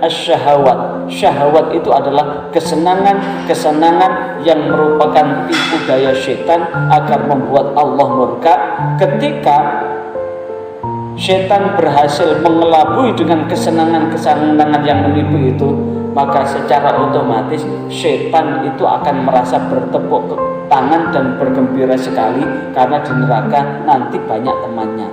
asyahawat. Syahwat itu adalah kesenangan yang merupakan tipu daya setan agar membuat Allah murka. Ketika setan berhasil mengelabui dengan kesenangan yang menipu itu, maka secara otomatis setan itu akan merasa bertepuk tangan dan bergembira sekali karena di neraka nanti banyak temannya.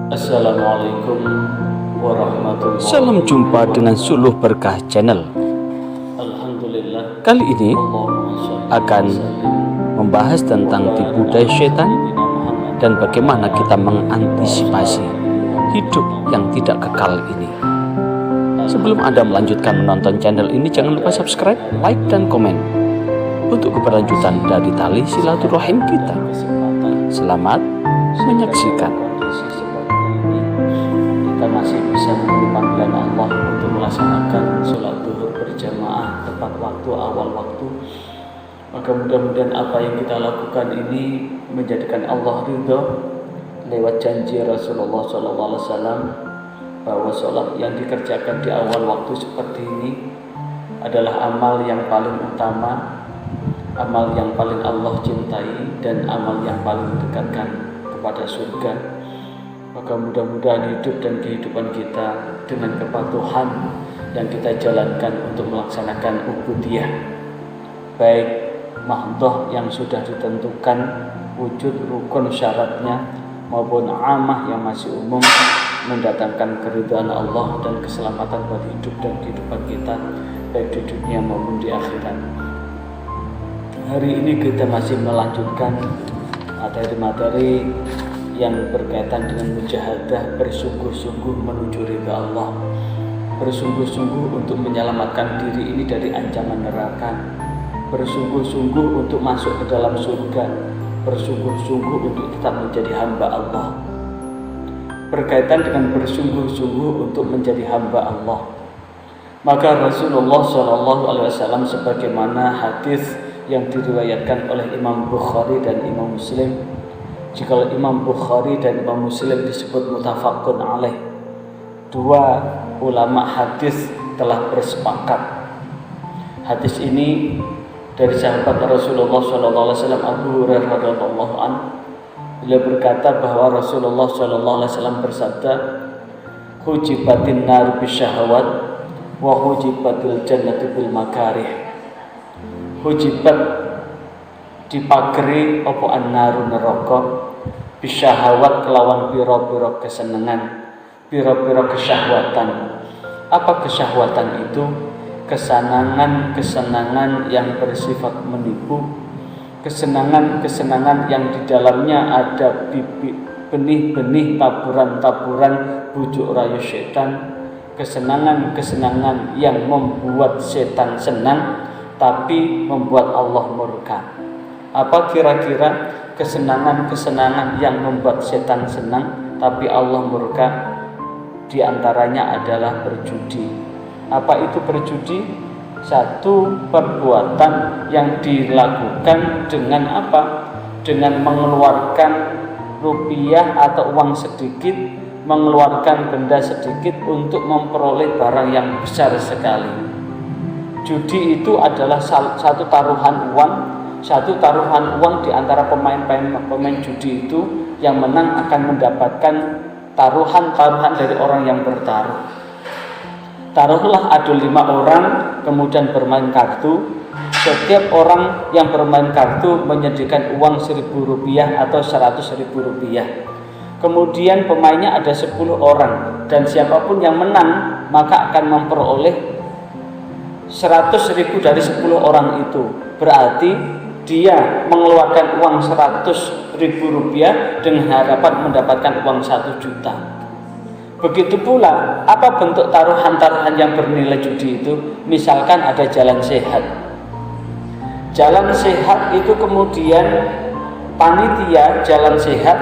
Assalamualaikum warahmatullahi wabarakatuh. Salam jumpa dengan Suluh Berkah Channel. Alhamdulillah. Kali ini akan membahas tentang tipu daya setan dan bagaimana kita mengantisipasi hidup yang tidak kekal ini. Sebelum Anda melanjutkan menonton channel ini, jangan lupa subscribe, like, dan komen untuk keberlanjutan dari tali silaturahim kita. Selamat menyaksikan. Kita masih bisa memenuhi panggilan Allah untuk melaksanakan sholat duhur berjamaah tepat waktu, awal waktu. Maka mudah-mudahan apa yang kita lakukan ini menjadikan Allah ridho lewat janji Rasulullah SAW bahwa sholat yang dikerjakan di awal waktu seperti ini adalah amal yang paling utama, amal yang paling Allah cintai, dan amal yang paling mendekatkan kepada surga. Maka mudah-mudahan hidup dan kehidupan kita dengan kepatuhan yang kita jalankan untuk melaksanakan ubudiyah, baik mahdoh yang sudah ditentukan wujud rukun syaratnya maupun amah yang masih umum, mendatangkan keridhaan Allah dan keselamatan buat hidup dan kehidupan kita baik di dunia maupun di akhirat. Hari ini kita masih melanjutkan materi-materi yang berkaitan dengan mujahadah, bersungguh-sungguh menuju ridha Allah, bersungguh-sungguh untuk menyelamatkan diri ini dari ancaman neraka, bersungguh-sungguh untuk masuk ke dalam surga, bersungguh-sungguh untuk tetap menjadi hamba Allah. Berkaitan dengan bersungguh-sungguh untuk menjadi hamba Allah, maka Rasulullah SAW sebagaimana hadis yang diriwayatkan oleh Imam Bukhari dan Imam Muslim, jika Imam Bukhari dan Imam Muslim disebut muttafaqun alaih, dua ulama hadis telah bersepakat. Hadis ini dari sahabat Rasulullah SAW Abu Hurairah radhiyallahu anhu. Beliau berkata bahwa Rasulullah SAW bersabda, "Hujibatin nar bisyahawat wa hujibatil jannatu bil makarih." Hujibat dipageri apa an-naru neraka bisyahawat kelawan pira-pira kesenangan, pira-pira kesyahwatan. Apa kesyahwatan itu? Kesenangan yang bersifat menipu, kesenangan yang di dalamnya ada benih-benih, taburan-taburan bujuk rayu setan, kesenangan yang membuat setan senang tapi membuat Allah murka. Apa kira-kira kesenangan yang membuat setan senang tapi Allah murka? Di antaranya adalah berjudi. Apa itu berjudi? Satu perbuatan yang dilakukan dengan apa? Dengan mengeluarkan rupiah atau uang sedikit, mengeluarkan benda sedikit untuk memperoleh barang yang besar sekali. Judi itu adalah satu taruhan uang di antara pemain judi itu, yang menang akan mendapatkan taruhan dari orang yang bertaruh. Taruhlah ada 5 orang kemudian bermain kartu. Setiap orang yang bermain kartu menyediakan uang Rp1.000 atau Rp100.000. Kemudian pemainnya ada 10 orang, dan siapapun yang menang maka akan memperoleh 100.000 dari 10 orang itu. Berarti dia mengeluarkan uang Rp100.000 dengan harapan mendapatkan uang 1 juta. Begitu pula apa bentuk taruhan-taruhan yang bernilai judi itu? Misalkan ada jalan sehat. Jalan sehat itu kemudian panitia jalan sehat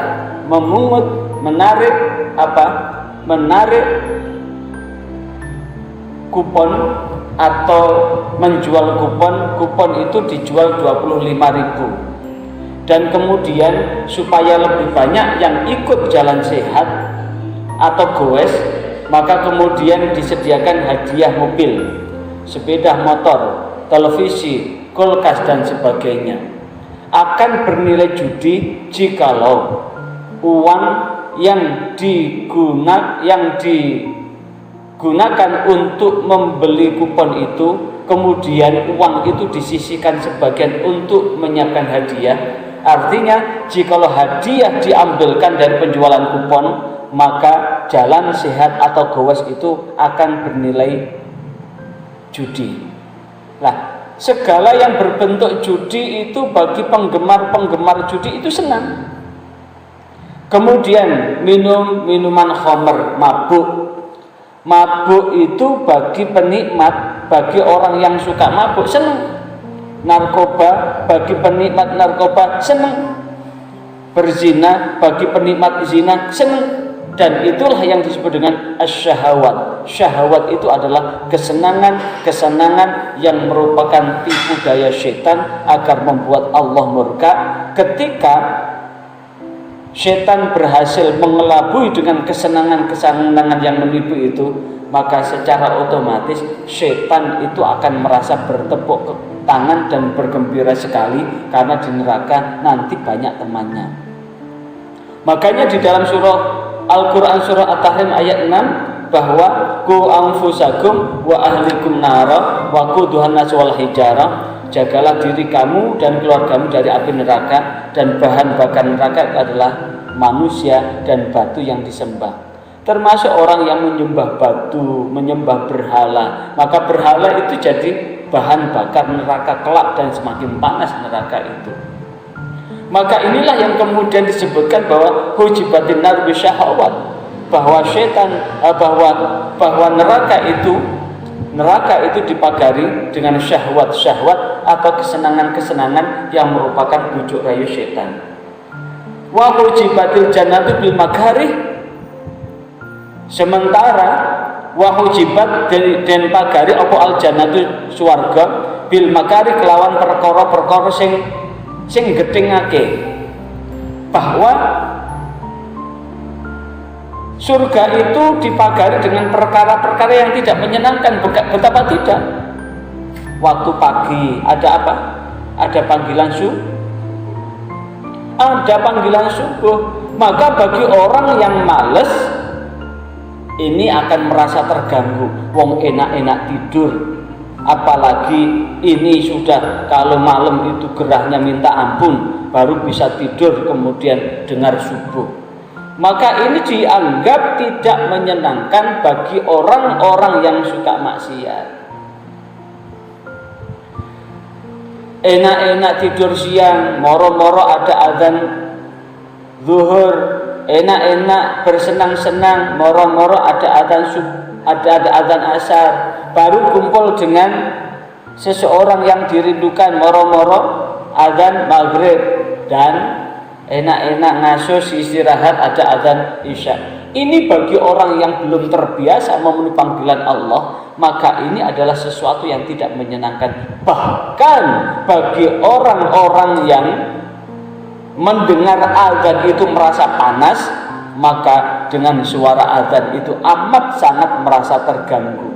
menarik kupon atau menjual kupon itu dijual 25.000, dan kemudian supaya lebih banyak yang ikut jalan sehat atau goes maka kemudian disediakan hadiah mobil, sepeda motor, televisi, kulkas dan sebagainya, akan bernilai judi jikalau uang yang digunakan untuk membeli kupon itu, kemudian uang itu disisihkan sebagian untuk menyiapkan hadiah. Artinya jikalau hadiah diambilkan dari penjualan kupon, maka jalan sehat atau gowes itu akan bernilai judi. Nah, segala yang berbentuk judi itu bagi penggemar judi itu senang. Kemudian minuman khamr, mabuk itu bagi penikmat, bagi orang yang suka mabuk senang. Narkoba bagi penikmat narkoba senang. Berzina bagi penikmat zina senang. Dan itulah yang disebut dengan asyahawat. Syahwat itu adalah kesenangan yang merupakan tipu daya setan agar membuat Allah murka. Ketika setan berhasil mengelabui dengan kesenangan yang menipu itu, maka secara otomatis setan itu akan merasa bertepuk tangan dan bergembira sekali karena di neraka nanti banyak temannya. Makanya di dalam surah Al-Quran surah At-Tahrim ayat 6 bahwa ku anfusakum wa ahlikum nara wa quduhan nas wal hijarah, jagalah diri kamu dan keluargamu dari api neraka, dan bahan bakar neraka adalah manusia dan batu yang disembah. Termasuk orang yang menyembah batu, menyembah berhala, maka berhala itu jadi bahan bakar neraka kelak dan semakin panas neraka itu. Maka inilah yang kemudian disebutkan bahwa hujibatin nar bisyahawat, bahwa setan bahwa neraka itu dipagari dengan syahwat atau kesenangan yang merupakan bujuk rayu setan. Wa hujibatil jannatu bil makarih, sementara wahujibat dan pagari apa al jannatu swarga bil makari kelawan perkara-perkara sing gethingake, bahwa surga itu dipagari dengan perkara-perkara yang tidak menyenangkan. Betapa tidak. Waktu pagi ada apa? Ada panggilan subuh. Maka bagi orang yang males, ini akan merasa terganggu. Wong enak-enak tidur, apalagi ini sudah kalau malam itu gerahnya minta ampun, baru bisa tidur kemudian dengar subuh. Maka ini dianggap tidak menyenangkan bagi orang-orang yang suka maksiat. Enak-enak tidur siang, moro-moro ada azan zuhur, enak-enak bersenang-senang, moro-moro ada azan asar, baru kumpul dengan seseorang yang dirindukan, moro-moro azan maghrib, dan enak-enak ngasus istirahat ada azan isya. Ini bagi orang yang belum terbiasa memenuhi panggilan Allah, maka ini adalah sesuatu yang tidak menyenangkan. Bahkan bagi orang-orang yang mendengar azan itu merasa panas, maka dengan suara azan itu amat sangat merasa terganggu.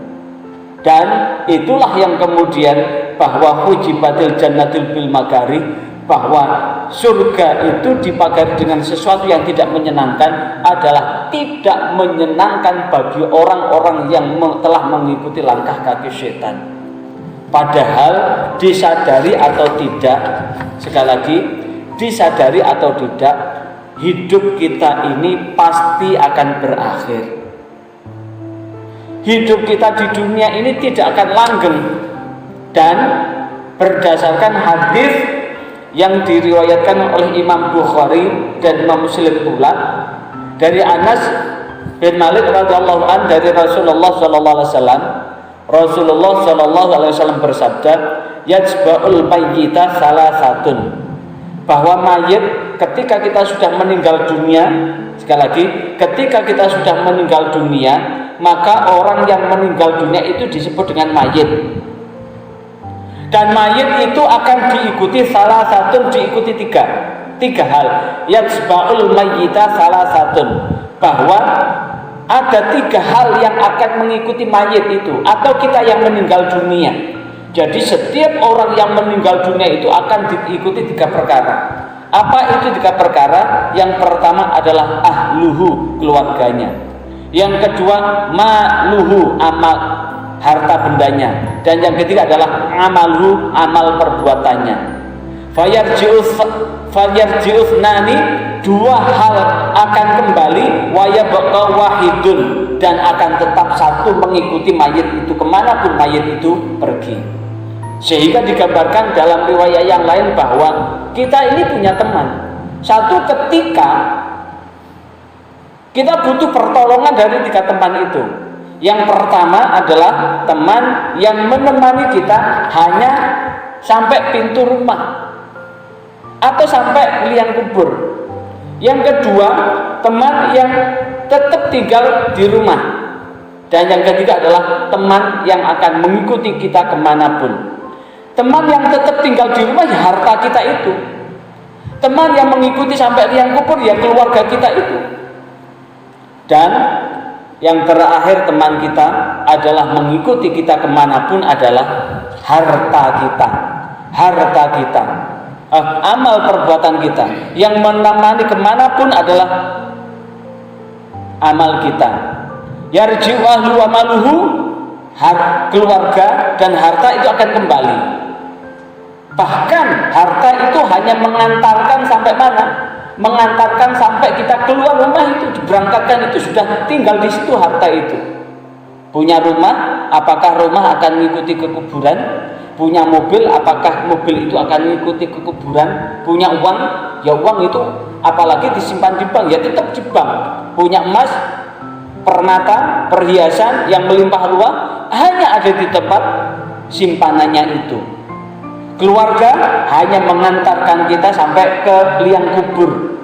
Dan itulah yang kemudian bahwa hujibatil jannatul bil makari, bahwa surga itu dipagari dengan sesuatu yang tidak menyenangkan, adalah tidak menyenangkan bagi orang-orang yang telah mengikuti langkah kaki setan. Padahal disadari atau tidak, sekali lagi, disadari atau tidak, hidup kita ini pasti akan berakhir. Hidup kita di dunia ini tidak akan langgeng. Dan berdasarkan hadis yang diriwayatkan oleh Imam Bukhari dan Imam Muslim pula dari Anas bin Malik radhiyallahu anhu dari Rasulullah sallallahu alaihi wasallam, Rasulullah sallallahu alaihi wasallam bersabda, yajba'ul mayyita salasatun, bahwa mayit ketika kita sudah meninggal dunia, sekali lagi, ketika kita sudah meninggal dunia, maka orang yang meninggal dunia itu disebut dengan mayit. Dan mayit itu akan diikuti diikuti tiga hal. Yajba'ul mayyita salah satun, bahwa ada 3 hal yang akan mengikuti mayit itu, atau kita yang meninggal dunia. Jadi setiap orang yang meninggal dunia itu akan diikuti 3 perkara. Apa itu 3 perkara? Yang pertama adalah ahluhu, keluarganya. Yang kedua maluhu, amal harta bendanya. Dan yang ketiga adalah amaluhu, amal perbuatannya. Fayarji'us nani, 2 hal akan kembali, wayabqa wahidun, dan akan tetap 1 mengikuti mayit itu kemanapun mayit itu pergi. Sehingga digambarkan dalam riwayat yang lain bahwa kita ini punya teman. Satu ketika kita butuh pertolongan dari 3 teman itu. Yang pertama adalah teman yang menemani kita hanya sampai pintu rumah atau sampai liang kubur. Yang kedua, teman yang tetap tinggal di rumah. Dan yang ketiga adalah teman yang akan mengikuti kita kemanapun. Teman yang tetap tinggal di rumah ya harta kita itu. Teman yang mengikuti sampai liang kubur ya keluarga kita itu. Dan yang terakhir teman kita adalah mengikuti kita kemanapun adalah harta kita. Harta kita, amal perbuatan kita. Yang menemani kemanapun adalah amal kita. Yarji'u ahlu wa maluhu, keluarga dan harta itu akan kembali. Bahkan harta itu hanya mengantarkan sampai mana? Mengantarkan sampai kita keluar rumah itu, diberangkatkan itu, sudah tinggal di situ harta itu. Punya rumah, apakah rumah akan mengikuti ke kuburan? Punya mobil, apakah mobil itu akan mengikuti ke kuburan? Punya uang, ya uang itu apalagi disimpan di bank, ya tetap di bank. Punya emas, permata, perhiasan yang melimpah ruah, hanya ada di tempat simpanannya itu. Keluarga hanya mengantarkan kita sampai ke liang kubur.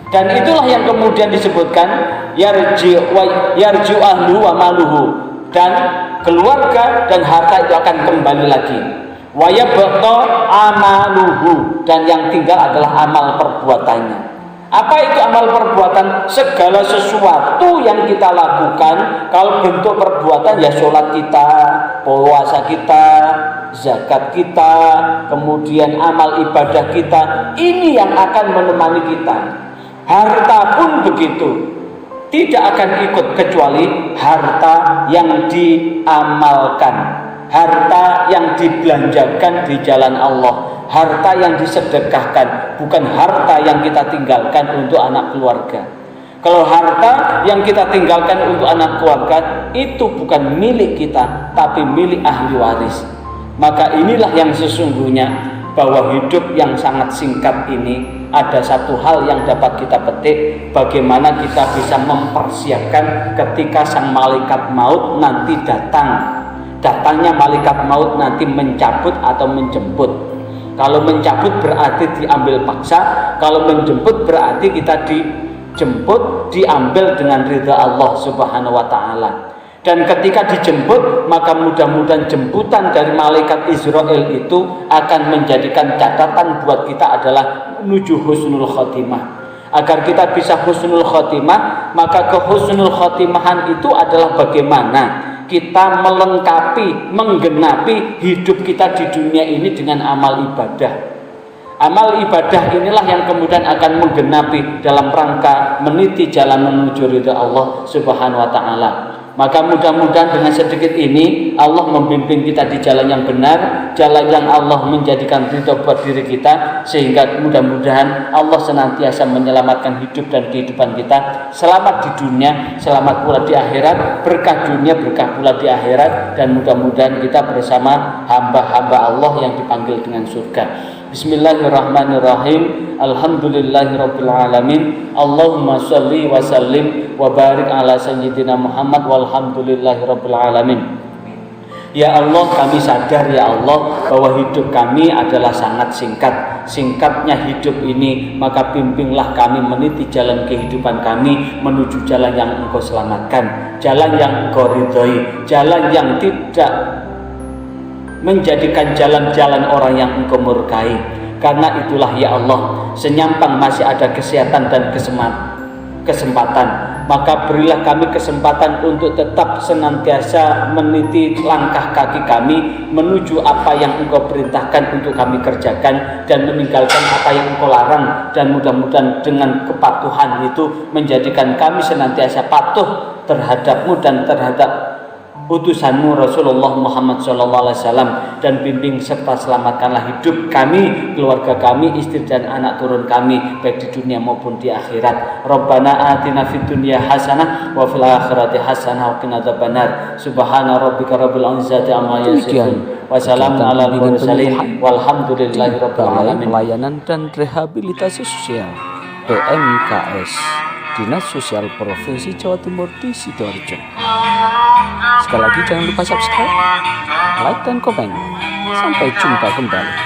Dan itulah yang kemudian disebutkan yarji'u ahlu wa maluhu, dan keluarga dan harta itu akan kembali lagi. Wa yabqa amaluhu, dan yang tinggal adalah amal perbuatannya. Apa itu amal perbuatan? Segala sesuatu yang kita lakukan, kalau bentuk perbuatan ya sholat kita, puasa kita, zakat kita, kemudian amal ibadah kita, ini yang akan menemani kita. Harta pun begitu, tidak akan ikut kecuali harta yang diamalkan, harta yang dibelanjakan di jalan Allah, harta yang disedekahkan, bukan harta yang kita tinggalkan untuk anak keluarga. Kalau harta yang kita tinggalkan untuk anak keluarga itu bukan milik kita, tapi milik ahli waris. Maka inilah yang sesungguhnya, bahwa hidup yang sangat singkat ini ada satu hal yang dapat kita petik, bagaimana kita bisa mempersiapkan ketika sang malaikat maut nanti datang. Datangnya malaikat maut nanti mencabut atau menjemput. Kalau mencabut berarti diambil paksa, kalau menjemput berarti kita dijemput, diambil dengan ridha Allah Subhanahu wa taala. Dan ketika dijemput, maka mudah-mudahan jemputan dari malaikat Israel itu akan menjadikan catatan buat kita adalah menuju husnul khotimah. Agar kita bisa husnul khotimah, maka kehusnul khotimahan itu adalah bagaimana kita melengkapi, menggenapi hidup kita di dunia ini dengan amal ibadah. Amal ibadah inilah yang kemudian akan menggenapi dalam rangka meniti jalan menuju ridha Allah Subhanahu wa taala. Maka mudah-mudahan dengan sedikit ini Allah membimbing kita di jalan yang benar, jalan yang Allah menjadikan ridho buat diri kita, sehingga mudah-mudahan Allah senantiasa menyelamatkan hidup dan kehidupan kita, selamat di dunia, selamat pula di akhirat, berkah dunia, berkah pula di akhirat, dan mudah-mudahan kita bersama hamba-hamba Allah yang dipanggil dengan surga. Bismillahirrahmanirrahim. Alhamdulillahirabbil alamin. Allahumma shalli wa sallim wa barik ala sayyidina Muhammad walhamdulillahirabbil alamin. Ya Allah, kami sadar ya Allah bahwa hidup kami adalah sangat singkat. Singkatnya hidup ini, maka bimbinglah kami meniti jalan kehidupan kami menuju jalan yang Engkau selamatkan, jalan yang Engkau ridhoi, jalan yang tidak menjadikan jalan-jalan orang yang Engkau murkai. Karena itulah ya Allah, senyampang masih ada kesehatan dan kesempatan. Maka berilah kami kesempatan untuk tetap senantiasa meniti langkah kaki kami menuju apa yang Engkau perintahkan untuk kami kerjakan dan meninggalkan apa yang Engkau larang, dan mudah-mudahan dengan kepatuhan itu menjadikan kami senantiasa patuh terhadap-Mu dan terhadap utusan-Mu Rasulullah Muhammad SAW, dan bimbing serta selamatkanlah hidup kami, keluarga kami, istri dan anak turun kami, baik di dunia maupun di akhirat. Rabbana atina fid dunya hasanah wa fil akhirati hasanah wa qina adzabannar. Subhana rabbika rabbil izzati amma yasifun wa salamun alal mursalin walhamdulillahi rabbil alamin. Pelayanan dan Rehabilitasi Sosial PMKS Dinas Sosial Provinsi Jawa Timur di Sidoarjo. Sekali lagi jangan lupa subscribe, like dan komen. Sampai jumpa kembali.